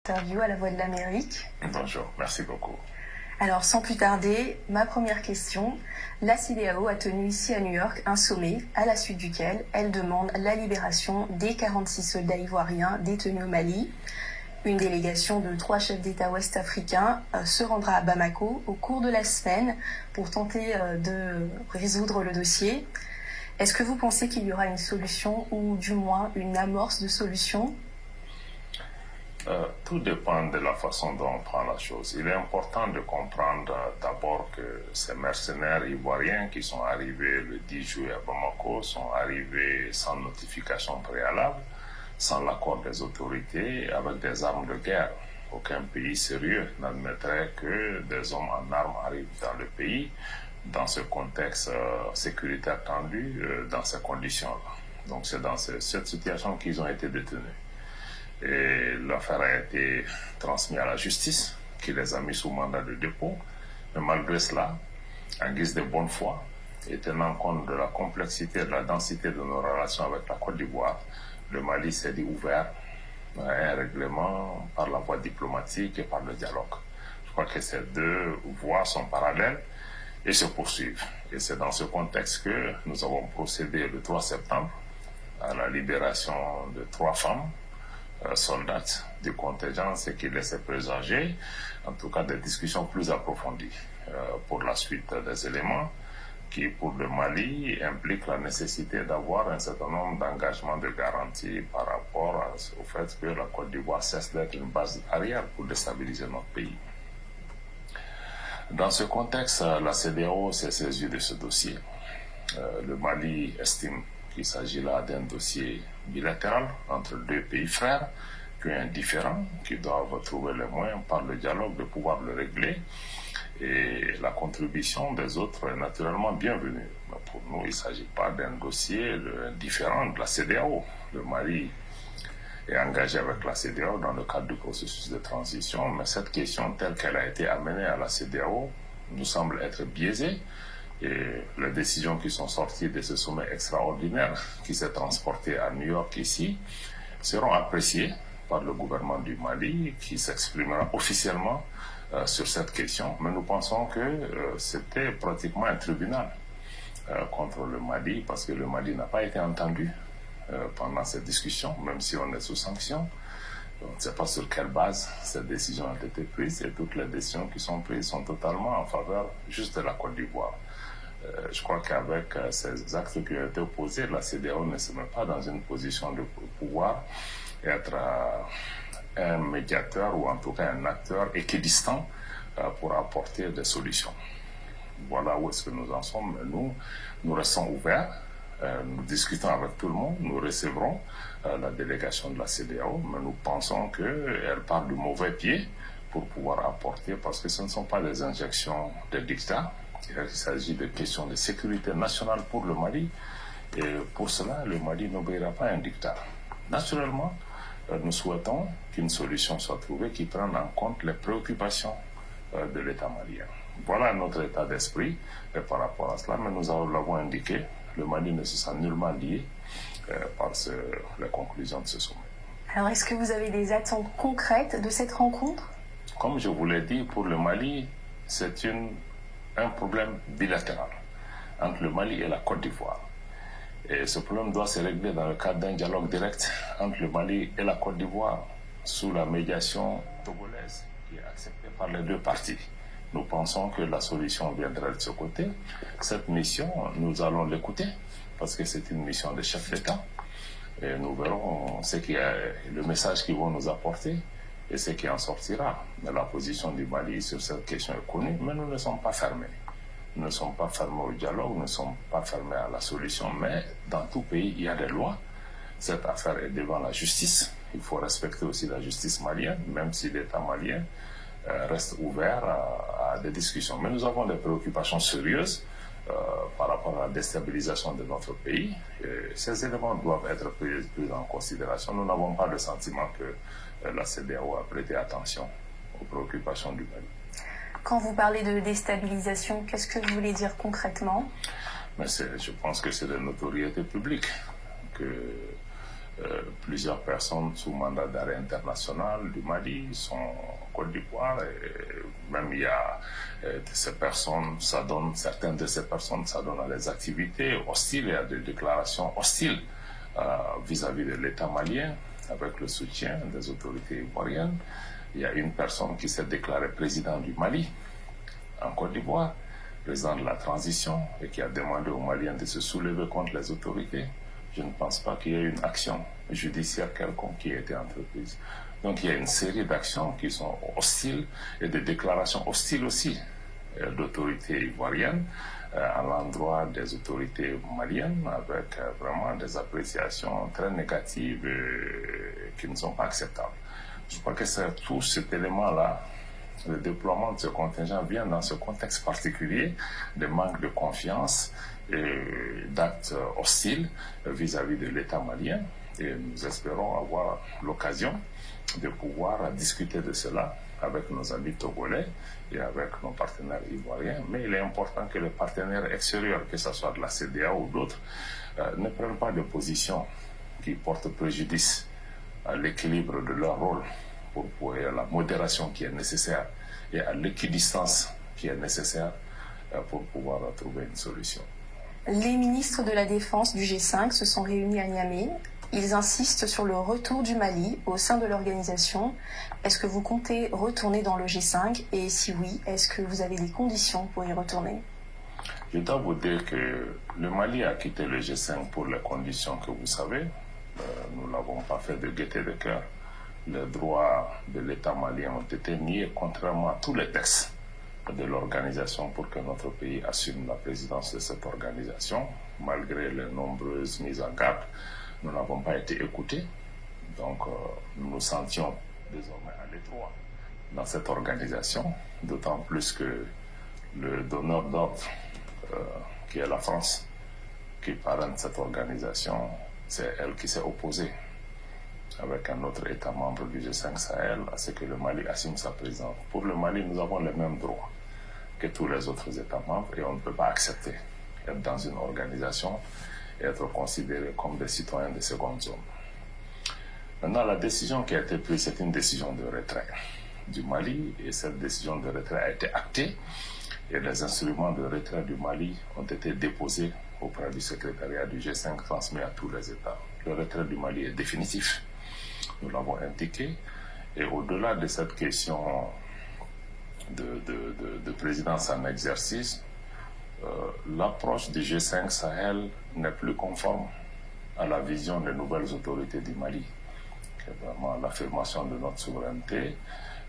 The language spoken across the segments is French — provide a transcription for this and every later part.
Interview à la Voix de l'Amérique. Bonjour, merci beaucoup. Alors, sans plus tarder, ma première question. La CEDEAO a tenu ici à New York un sommet à la suite duquel elle demande la libération des 46 soldats ivoiriens détenus au Mali. Une délégation de 3 chefs d'État ouest-africains se rendra à Bamako au cours de la semaine pour tenter de résoudre le dossier. Est-ce que vous pensez qu'il y aura une solution ou du moins une amorce de solution ? Tout dépend de la façon dont on prend la chose. Il est important de comprendre d'abord que ces mercenaires ivoiriens qui sont arrivés le 10 juillet à Bamako sont arrivés sans notification préalable, sans l'accord des autorités, avec des armes de guerre. Aucun pays sérieux n'admettrait que des hommes en armes arrivent dans le pays dans ce contexte sécuritaire tendu, dans ces conditions-là. Donc c'est dans cette situation qu'ils ont été détenus. Et l'affaire a été transmise à la justice, qui les a mis sous mandat de dépôt. Mais malgré cela, en guise de bonne foi, et tenant compte de la complexité et de la densité de nos relations avec la Côte d'Ivoire, le Mali s'est dit ouvert à un règlement par la voie diplomatique et par le dialogue. Je crois que ces deux voies sont parallèles et se poursuivent. Et c'est dans ce contexte que nous avons procédé le 3 septembre à la libération de 3 femmes soldats du contingent, ce qui laissait présager, en tout cas, des discussions plus approfondies pour la suite des éléments qui, pour le Mali, impliquent la nécessité d'avoir un certain nombre d'engagements de garantie par rapport au fait que la Côte d'Ivoire cesse d'être une base arrière pour déstabiliser notre pays. Dans ce contexte, la CEDEAO s'est saisie de ce dossier. Le Mali estime qu'il s'agit là d'un dossier bilatéral entre 2 pays frères, qui est indifférent, qui doivent trouver les moyens par le dialogue de pouvoir le régler. Et la contribution des autres est naturellement bienvenue. Mais pour nous, il ne s'agit pas d'un dossier différent de la CEDEAO. Le Mali est engagé avec la CEDEAO dans le cadre du processus de transition, mais cette question telle qu'elle a été amenée à la CEDEAO nous semble être biaisée. Et les décisions qui sont sorties de ce sommet extraordinaire qui s'est transporté à New York ici seront appréciées par le gouvernement du Mali qui s'exprimera officiellement sur cette question. Mais nous pensons que c'était pratiquement un tribunal contre le Mali parce que le Mali n'a pas été entendu pendant cette discussion, même si on est sous sanction. On ne sait pas sur quelle base ces décisions ont été prises et toutes les décisions qui sont prises sont totalement en faveur juste de la Côte d'Ivoire. Je crois qu'avec ces actes qui ont été opposés, la CEDEAO ne se met pas dans une position de pouvoir être un médiateur ou en tout cas un acteur équidistant pour apporter des solutions. Voilà où est-ce que nous en sommes. Nous restons ouverts, nous discutons avec tout le monde, nous recevrons la délégation de la CEDEAO, mais nous pensons qu'elle part du mauvais pied pour pouvoir apporter, parce que ce ne sont pas des injections de dictats. Il s'agit de questions de sécurité nationale pour le Mali et pour cela, le Mali n'obéira pas à un dictat. Naturellement, nous souhaitons qu'une solution soit trouvée qui prenne en compte les préoccupations de l'État malien. Voilà notre état d'esprit par rapport à cela, mais nous l'avons indiqué, le Mali ne se sent nullement lié par les conclusions de ce sommet. Alors, est-ce que vous avez des attentes concrètes de cette rencontre ? Comme je vous l'ai dit, pour le Mali, c'est un problème bilatéral entre le Mali et la Côte d'Ivoire. Et ce problème doit se régler dans le cadre d'un dialogue direct entre le Mali et la Côte d'Ivoire sous la médiation togolaise qui est acceptée par les 2 parties. Nous pensons que la solution viendrait de ce côté. Cette mission, nous allons l'écouter parce que c'est une mission de chef d'État et nous verrons le message qu'ils vont nous apporter et ce qui en sortira. Mais la position du Mali sur cette question est connue, mais nous ne sommes pas fermés. Nous ne sommes pas fermés au dialogue, nous ne sommes pas fermés à la solution, mais dans tout pays, il y a des lois. Cette affaire est devant la justice. Il faut respecter aussi la justice malienne, même si l'État malien reste ouvert à des discussions. Mais nous avons des préoccupations sérieuses par rapport à la déstabilisation de notre pays. Et ces éléments doivent être pris en considération. Nous n'avons pas le sentiment que la CEDEAO a prêté attention aux préoccupations du Mali. Quand vous parlez de déstabilisation, qu'est-ce que vous voulez dire concrètement ? Mais je pense que c'est de notoriété publique que Plusieurs personnes sous mandat d'arrêt international du Mali sont en Côte d'Ivoire. Et même il y a certaines de ces personnes s'adonnent à des activités hostiles et à des déclarations hostiles vis-à-vis de l'État malien avec le soutien des autorités ivoiriennes. Il y a une personne qui s'est déclarée président du Mali en Côte d'Ivoire, président de la transition, et qui a demandé aux Maliens de se soulever contre les autorités. Je ne pense pas qu'il y ait une action judiciaire quelconque qui ait été entreprise. Donc il y a une série d'actions qui sont hostiles et de déclarations hostiles aussi d'autorités ivoiriennes à l'endroit des autorités maliennes avec vraiment des appréciations très négatives qui ne sont pas acceptables. Je crois que c'est tout cet élément-là. Le déploiement de ce contingent vient dans ce contexte particulier de manque de confiance et d'actes hostiles vis-à-vis de l'État malien. Et nous espérons avoir l'occasion de pouvoir discuter de cela avec nos amis togolais et avec nos partenaires ivoiriens. Mais il est important que les partenaires extérieurs, que ce soit de la CEDEAO ou d'autres, ne prennent pas de position qui portent préjudice à l'équilibre de leur rôle pour à la modération qui est nécessaire et à l'équidistance qui est nécessaire pour pouvoir trouver une solution. Les ministres de la Défense du G5 se sont réunis à Niamey. Ils insistent sur le retour du Mali au sein de l'organisation. Est-ce que vous comptez retourner dans le G5 et si oui, est-ce que vous avez des conditions pour y retourner? Je dois vous dire que le Mali a quitté le G5 pour les conditions que vous savez. Nous ne l'avons pas fait de gaieté de cœur. Les droits de l'État malien ont été niés contrairement à tous les textes de l'organisation pour que notre pays assume la présidence de cette organisation. Malgré les nombreuses mises en garde, nous n'avons pas été écoutés. Donc nous nous sentions désormais à l'étroit dans cette organisation, d'autant plus que le donneur d'ordre, qui est la France, qui parraine cette organisation, c'est elle qui s'est opposée avec un autre État membre du G5 Sahel à ce que le Mali assume sa présidence. Pour le Mali, nous avons les mêmes droits que tous les autres États membres et on ne peut pas accepter être dans une organisation et être considéré comme des citoyens de seconde zone. Maintenant, la décision qui a été prise, c'est une décision de retrait du Mali et cette décision de retrait a été actée et les instruments de retrait du Mali ont été déposés auprès du secrétariat du G5 transmis à tous les États. Le retrait du Mali est définitif. Nous l'avons indiqué. Et au-delà de cette question de présidence en exercice, l'approche du G5 Sahel n'est plus conforme à la vision des nouvelles autorités du Mali. C'est vraiment l'affirmation de notre souveraineté,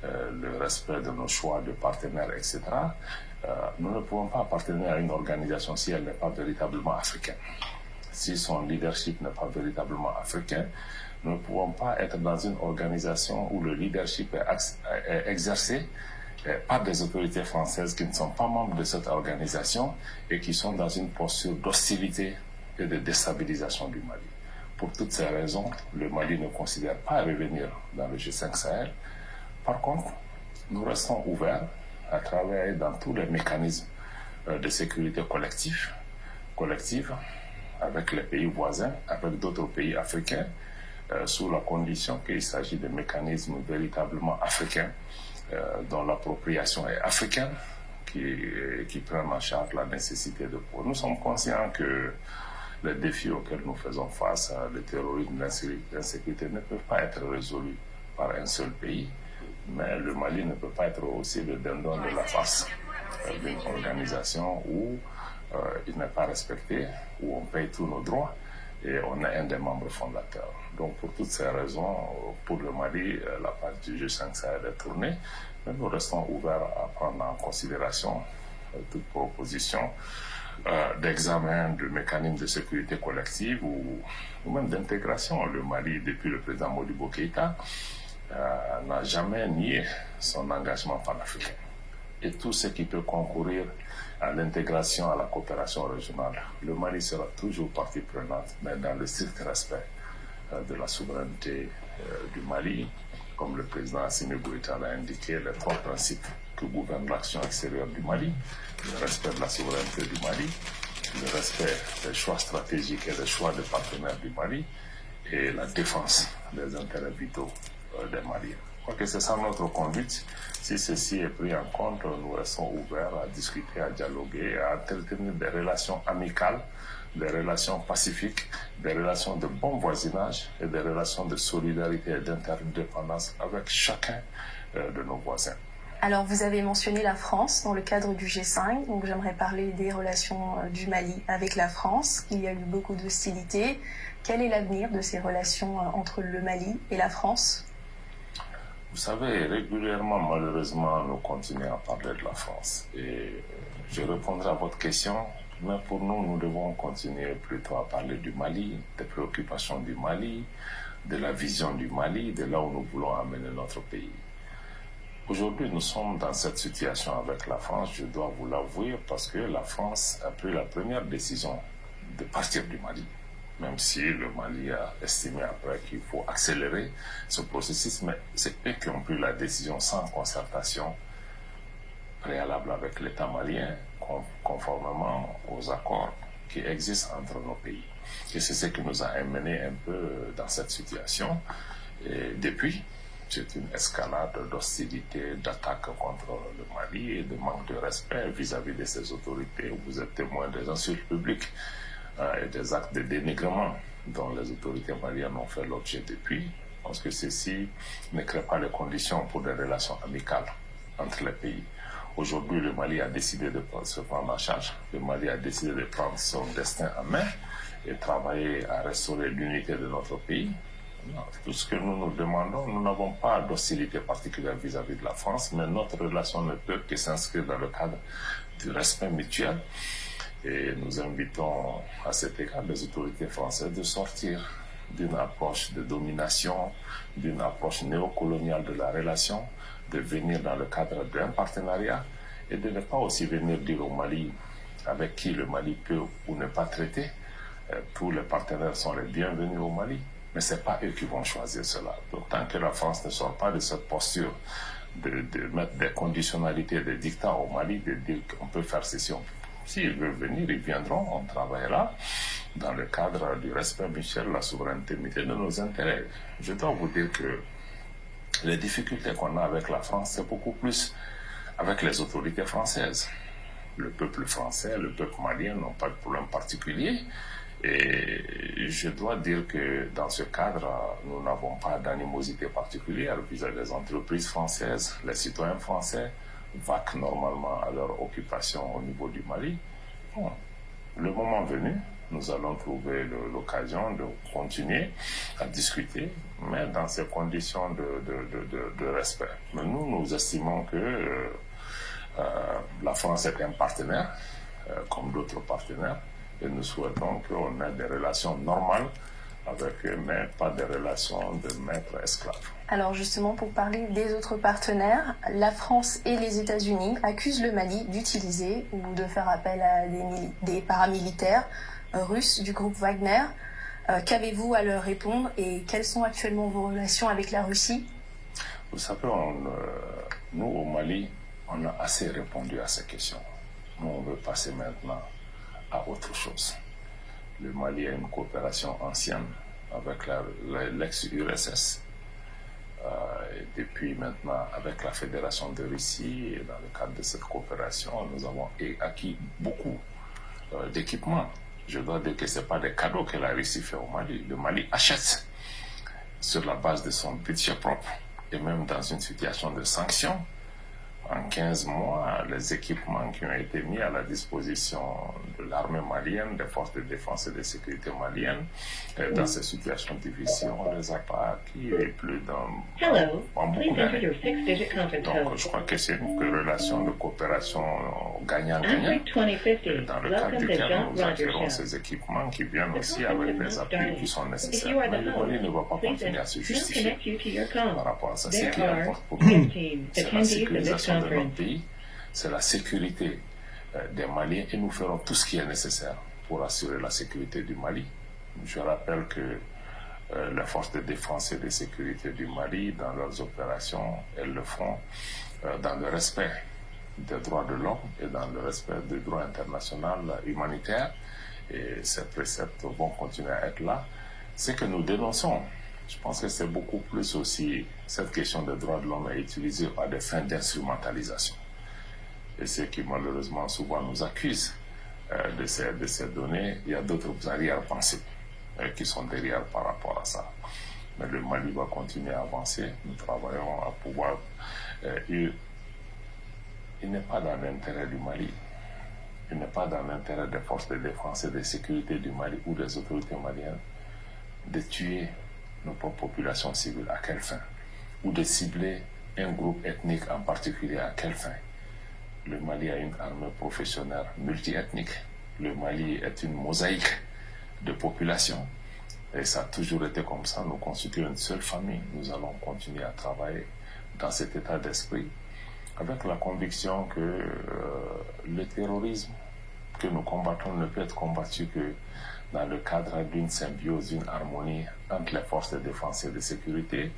le respect de nos choix de partenaires, etc. Nous ne pouvons pas appartenir à une organisation si elle n'est pas véritablement africaine. Si son leadership n'est pas véritablement africain, nous ne pouvons pas être dans une organisation où le leadership est exercé par des autorités françaises qui ne sont pas membres de cette organisation et qui sont dans une posture d'hostilité et de déstabilisation du Mali. Pour toutes ces raisons, le Mali ne considère pas revenir dans le G5 Sahel. Par contre, nous restons ouverts à travailler dans tous les mécanismes de sécurité collective avec les pays voisins, avec d'autres pays africains, sous la condition qu'il s'agit de mécanismes véritablement africains, dont l'appropriation est africaine, qui prennent en charge la nécessité de pouvoir. Nous sommes conscients que les défis auxquels nous faisons face, le terrorisme, l'insécurité, ne peuvent pas être résolus par un seul pays, mais le Mali ne peut pas être aussi le dindon de la farce d'une organisation où il n'est pas respecté, où on paye tous nos droits et on est un des membres fondateurs. Donc pour toutes ces raisons, pour le Mali, la page du G5 Sahel est tournée, mais nous restons ouverts à prendre en considération toute proposition d'examen de mécanismes de sécurité collective ou même d'intégration. Le Mali, depuis le président Modibo Keïta, n'a jamais nié son engagement panafricain. Et tout ce qui peut concourir à l'intégration, à la coopération régionale. Le Mali sera toujours partie prenante, mais dans le strict respect de la souveraineté du Mali. Comme le président Assimi Goïta l'a indiqué, les trois principes qui gouvernent l'action extérieure du Mali: le respect de la souveraineté du Mali, le respect des choix stratégiques et des choix des partenaires du Mali, et la défense des intérêts vitaux des Maliens. Je crois que c'est ça notre conduite. Si ceci est pris en compte, nous restons ouverts à discuter, à dialoguer, à entretenir des relations amicales, des relations pacifiques, des relations de bon voisinage et des relations de solidarité et d'interdépendance avec chacun de nos voisins. Alors, vous avez mentionné la France dans le cadre du G5, donc j'aimerais parler des relations du Mali avec la France. Il y a eu beaucoup d'hostilités. Quel est l'avenir de ces relations entre le Mali et la France ? Vous savez, régulièrement, malheureusement, nous continuons à parler de la France. Et je répondrai à votre question, mais pour nous, nous devons continuer plutôt à parler du Mali, des préoccupations du Mali, de la vision du Mali, de là où nous voulons amener notre pays. Aujourd'hui, nous sommes dans cette situation avec la France, je dois vous l'avouer, parce que la France a pris la première décision de partir du Mali. Même si le Mali a estimé après qu'il faut accélérer ce processus, mais c'est eux qui ont pris la décision sans concertation préalable avec l'État malien, conformément aux accords qui existent entre nos pays. Et c'est ce qui nous a amené un peu dans cette situation. Et depuis, c'est une escalade d'hostilité, d'attaque contre le Mali et de manque de respect vis-à-vis de ces autorités. Vous êtes témoin des insultes publiques et des actes de dénigrement dont les autorités maliennes ont fait l'objet depuis, parce que ceci ne crée pas les conditions pour des relations amicales entre les pays. Aujourd'hui, le Mali a décidé de se prendre en charge, le Mali a décidé de prendre son destin en main et travailler à restaurer l'unité de notre pays. Tout ce que nous nous demandons, nous n'avons pas d'hostilité particulière vis-à-vis de la France, mais notre relation ne peut que s'inscrire dans le cadre du respect mutuel. Et nous invitons à cet égard les autorités françaises de sortir d'une approche de domination, d'une approche néocoloniale de la relation, de venir dans le cadre d'un partenariat et de ne pas aussi venir dire au Mali avec qui le Mali peut ou ne pas traiter. Tous les partenaires sont les bienvenus au Mali, mais ce n'est pas eux qui vont choisir cela. Donc tant que la France ne sort pas de cette posture de mettre des conditionnalités, des dictats au Mali, de dire qu'on peut faire ceci, s'ils veulent venir, ils viendront, on travaillera dans le cadre du respect mutuel, la souveraineté mutuelle de nos intérêts. Je dois vous dire que les difficultés qu'on a avec la France, c'est beaucoup plus avec les autorités françaises. Le peuple français, le peuple malien n'ont pas de problème particulier. Et je dois dire que dans ce cadre, nous n'avons pas d'animosité particulière vis-à-vis des entreprises françaises, les citoyens français vaquent normalement à leur occupation au niveau du Mali. Bon, le moment venu, nous allons trouver l'occasion de continuer à discuter, mais dans ces conditions de respect. Mais nous estimons que la France est un partenaire, comme d'autres partenaires, et nous souhaitons qu'on ait des relations normales avec eux, mais pas des relations de maître-esclave. Alors justement, pour parler des autres partenaires, la France et les États-Unis accusent le Mali d'utiliser ou de faire appel à des paramilitaires russes du groupe Wagner. Qu'avez-vous à leur répondre et quelles sont actuellement vos relations avec la Russie ? Vous savez, nous au Mali, on a assez répondu à ces questions. Nous, on veut passer maintenant à autre chose. Le Mali a une coopération ancienne avec l'ex-URSS. Depuis maintenant, avec la Fédération de Russie, et dans le cadre de cette coopération, nous avons acquis beaucoup d'équipements. Je dois dire que ce n'est pas des cadeaux que la Russie fait au Mali. Le Mali achète sur la base de son budget propre et même dans une situation de sanctions. En 15 mois, les équipements qui ont été mis à la disposition de l'armée malienne, des forces de défense et de sécurité maliennes, dans ces situations difficiles, on les a pas acquis et plus en beaucoup d'années. Donc, je crois que c'est une relation de coopération gagnant-gagnant, dans le cadre duquel nous acquérons ces équipements qui viennent aussi avec des appuis qui sont nécessaires. Mais le Mali ne va pas continuer à se justifier par rapport à ça. Ce qui importe pour nous, c'est la sécurisation de notre pays, c'est la sécurité des Maliens et nous ferons tout ce qui est nécessaire pour assurer la sécurité du Mali. Je rappelle que les forces de défense et de sécurité du Mali, dans leurs opérations, elles le font dans le respect des droits de l'homme et dans le respect du droit international humanitaire. Et ces préceptes vont continuer à être là. Ce que nous dénonçons, je pense que c'est beaucoup plus aussi, cette question des droits de l'homme est utilisée à des fins d'instrumentalisation. Et ce qui malheureusement souvent nous accuse de ces données, il y a d'autres arrière-pensées qui sont derrière par rapport à ça. Mais le Mali va continuer à avancer, nous travaillons à pouvoir... il n'est pas dans l'intérêt du Mali, il n'est pas dans l'intérêt des forces de défense et de sécurité du Mali ou des autorités maliennes de tuer nos propres populations civiles. À quelle fin? Ou de cibler un groupe ethnique en particulier. À quelle fin? Le Mali a une armée professionnelle multiethnique. Le Mali est une mosaïque de population. Et ça a toujours été comme ça. Nous constituons une seule famille. Nous allons continuer à travailler dans cet état d'esprit, avec la conviction que le terrorisme que nous combattons ne peut être combattu que dans le cadre d'une symbiose, d'une harmonie entre les forces de défense et de sécurité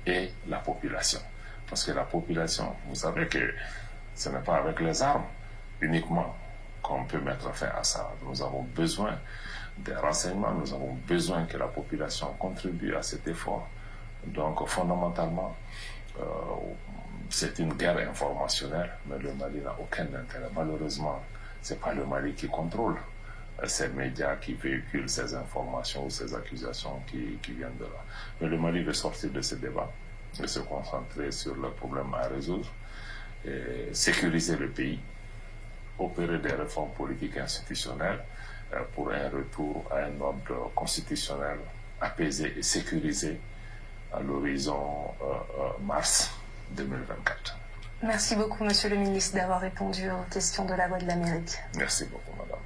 et la population. Parce que la population, vous savez que ce n'est pas avec les armes uniquement qu'on peut mettre fin à ça. Nous avons besoin des renseignements, nous avons besoin que la population contribue à cet effort. Donc fondamentalement, c'est une guerre informationnelle, mais le Mali n'a aucun intérêt. Malheureusement, ce n'est pas le Mali qui contrôle ces médias qui véhiculent ces informations ou ces accusations qui viennent de là. Mais le Mali veut sortir de ce débat et se concentrer sur le problème à résoudre, et sécuriser le pays, opérer des réformes politiques et institutionnelles pour un retour à un ordre constitutionnel apaisé et sécurisé à l'horizon mars 2024. Merci beaucoup, Monsieur le ministre, d'avoir répondu aux questions de la Voix de l'Amérique. Merci beaucoup, madame.